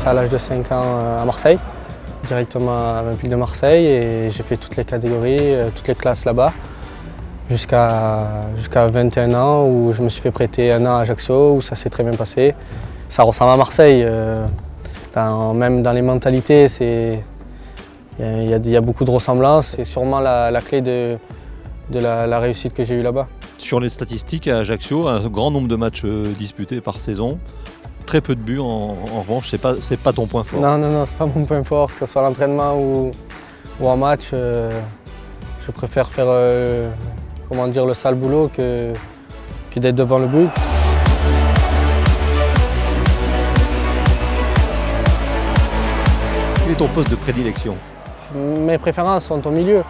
à l'âge de 5 ans à Marseille, directement à l'Olympique de Marseille, et j'ai fait toutes les catégories, toutes les classes là-bas, jusqu'à 21 ans où je me suis fait prêter 1 an à Ajaccio, où ça s'est très bien passé. Ça ressemble à Marseille, même dans les mentalités, il y a beaucoup de ressemblances. C'est sûrement la clé de la réussite que j'ai eue là-bas. Sur les statistiques à Ajaccio, un grand nombre de matchs disputés par saison, très peu de buts en revanche, c'est pas ton point fort. Non, c'est pas mon point fort, que ce soit l'entraînement ou en match. Je préfère faire le sale boulot que d'être devant le but. Quel est ton poste de prédilection? Mes préférences sont au milieu.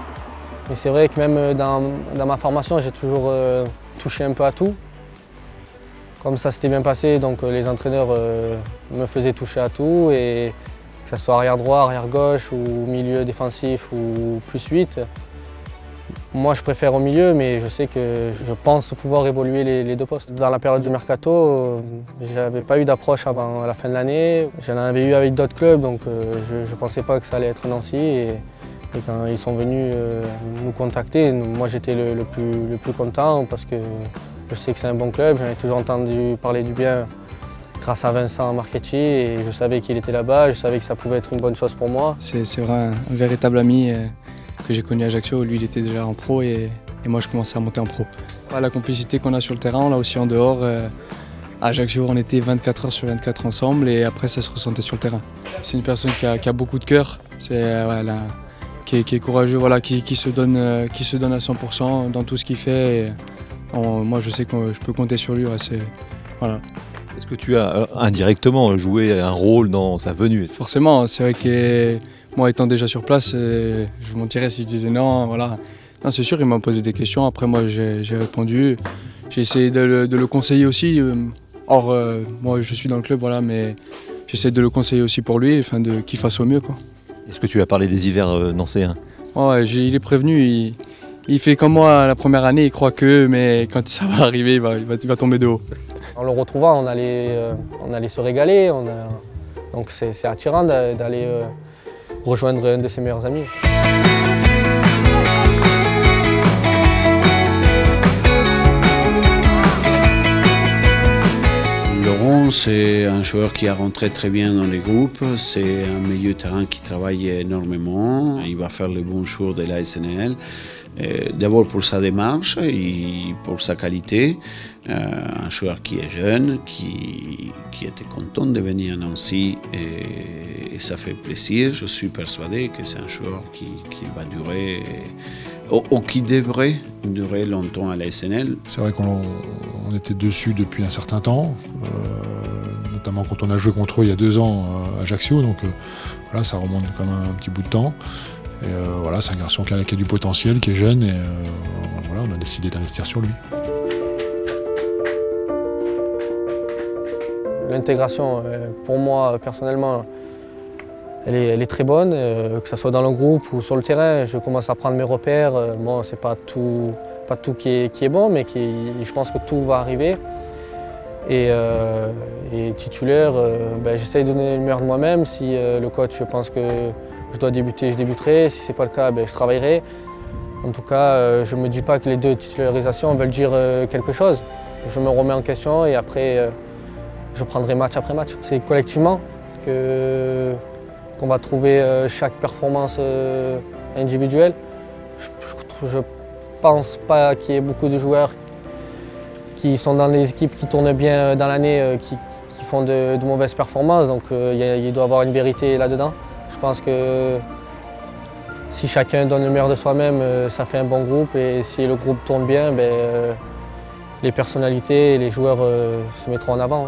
Mais c'est vrai que même dans ma formation, j'ai toujours touché un peu à tout. Comme ça s'était bien passé, donc les entraîneurs me faisaient toucher à tout, et que ce soit arrière droit, arrière gauche ou milieu défensif ou plus 8. Moi je préfère au milieu, mais je sais que je pense pouvoir évoluer les deux postes. Dans la période du mercato, je n'avais pas eu d'approche avant la fin de l'année. J'en avais eu avec d'autres clubs, donc je ne pensais pas que ça allait être Nancy. Et quand ils sont venus nous contacter, moi j'étais le plus content parce que je sais que c'est un bon club. J'en ai toujours entendu parler du bien grâce à Vincent Marchetti, et je savais qu'il était là-bas, je savais que ça pouvait être une bonne chose pour moi. C'est vraiment un véritable ami que j'ai connu à Ajaccio. Lui il était déjà en pro et moi je commençais à monter en pro. La complicité qu'on a sur le terrain, on l'a aussi en dehors. À Ajaccio, on était 24 heures sur 24 ensemble, et après ça se ressentait sur le terrain. C'est une personne qui a beaucoup de cœur. Qui est courageux, voilà, qui se donne à 100% dans tout ce qu'il fait. Et moi, je sais que je peux compter sur lui. Ouais, voilà. Est-ce que tu as indirectement joué un rôle dans sa venue? Forcément, c'est vrai que moi, étant déjà sur place, je vous mentirais si je disais non. Voilà. Non, c'est sûr, il m'a posé des questions. Après, moi, j'ai répondu. J'ai essayé de le conseiller aussi. Or, moi, je suis dans le club, voilà, mais j'essaie de le conseiller aussi pour lui, enfin, qu'il fasse au mieux, quoi. Est-ce que tu as parlé des hivers nancéens? Ouais, il est prévenu, il fait comme moi la première année, il croit mais quand ça va arriver, il va tomber de haut. En le retrouvant, on allait se régaler, donc c'est attirant d'aller rejoindre un de ses meilleurs amis. Laurent, c'est un joueur qui a rentré très bien dans les groupes. C'est un milieu de terrain qui travaille énormément. Il va faire les bons jours de la SNL. D'abord pour sa démarche et pour sa qualité. Un joueur qui est jeune, qui était content de venir à Nancy, et ça fait plaisir. Je suis persuadé que c'est un joueur qui va durer, ou qui devrait durer longtemps à la SNL. C'est vrai qu'on était dessus depuis un certain temps, notamment quand on a joué contre eux il y a 2 ans à Ajaccio, donc voilà, ça remonte quand même un petit bout de temps. Et voilà, c'est un garçon qui a du potentiel, qui est jeune, et voilà, on a décidé d'investir sur lui. L'intégration, pour moi personnellement, elle est très bonne, que ce soit dans le groupe ou sur le terrain. Je commence à prendre mes repères. Bon, c'est pas tout qui est bon, mais je pense que tout va arriver. Et titulaire, j'essaye de donner le meilleur de moi-même. Si le coach pense que je dois débuter, je débuterai. Si ce n'est pas le cas, je travaillerai. En tout cas, je ne me dis pas que les 2 titularisations veulent dire quelque chose. Je me remets en question, et après, je prendrai match après match. C'est collectivement qu'on va trouver chaque performance individuelle. Je ne pense pas qu'il y ait beaucoup de joueurs qui sont dans les équipes qui tournent bien dans l'année, qui font de mauvaises performances. Donc il doit y avoir une vérité là-dedans. Je pense que si chacun donne le meilleur de soi-même, ça fait un bon groupe. Et si le groupe tourne bien, les personnalités et les joueurs se mettront en avant.